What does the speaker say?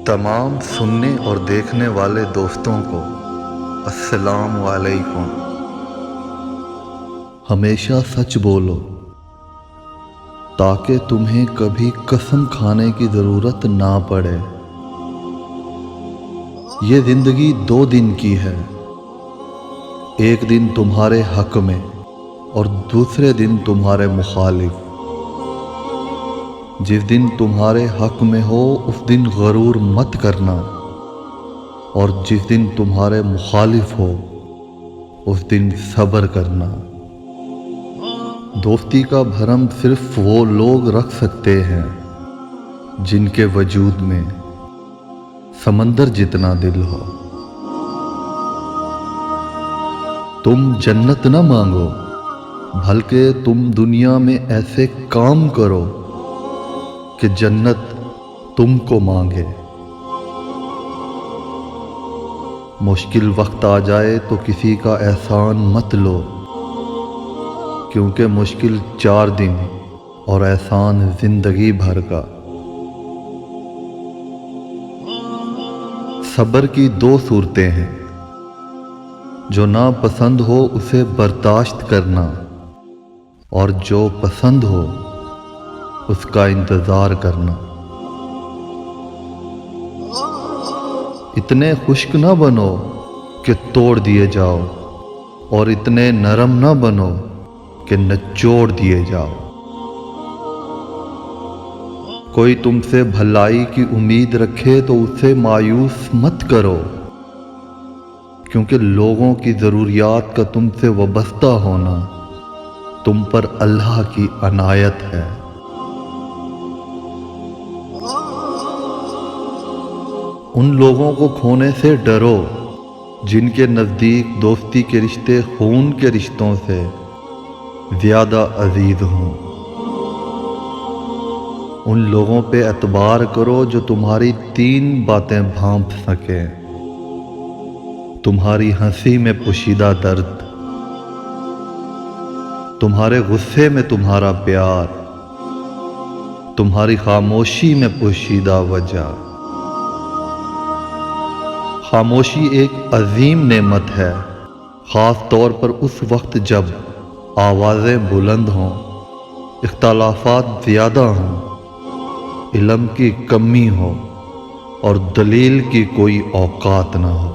تمام سننے اور دیکھنے والے دوستوں کو السلام علیکم۔ ہمیشہ سچ بولو تاکہ تمہیں کبھی قسم کھانے کی ضرورت نہ پڑے۔ یہ زندگی 2 دن کی ہے، ایک دن تمہارے حق میں اور دوسرے دن تمہارے مخالف۔ جس دن تمہارے حق میں ہو اس دن غرور مت کرنا، اور جس دن تمہارے مخالف ہو اس دن صبر کرنا۔ دوستی کا بھرم صرف وہ لوگ رکھ سکتے ہیں جن کے وجود میں سمندر جتنا دل ہو۔ تم جنت نہ مانگو، بلکہ تم دنیا میں ایسے کام کرو کہ جنت تم کو مانگے۔ مشکل وقت آ جائے تو کسی کا احسان مت لو، کیونکہ مشکل 4 دن اور احسان زندگی بھر کا۔ صبر کی 2 صورتیں ہیں، جو ناپسند ہو اسے برداشت کرنا، اور جو پسند ہو اس کا انتظار کرنا۔ اتنے خشک نہ بنو کہ توڑ دیے جاؤ، اور اتنے نرم نہ بنو کہ نچوڑ دیے جاؤ۔ کوئی تم سے بھلائی کی امید رکھے تو اسے مایوس مت کرو، کیونکہ لوگوں کی ضروریات کا تم سے وابستہ ہونا تم پر اللہ کی عنایت ہے۔ ان لوگوں کو کھونے سے ڈرو جن کے نزدیک دوستی کے رشتے خون کے رشتوں سے زیادہ عزیز ہوں۔ ان لوگوں پہ اعتبار کرو جو تمہاری 3 باتیں بھانپ سکیں: تمہاری ہنسی میں پوشیدہ درد، تمہارے غصے میں تمہارا پیار، تمہاری خاموشی میں پوشیدہ وجہ۔ خاموشی ایک عظیم نعمت ہے، خاص طور پر اس وقت جب آوازیں بلند ہوں، اختلافات زیادہ ہوں، علم کی کمی ہو اور دلیل کی کوئی اوقات نہ ہو۔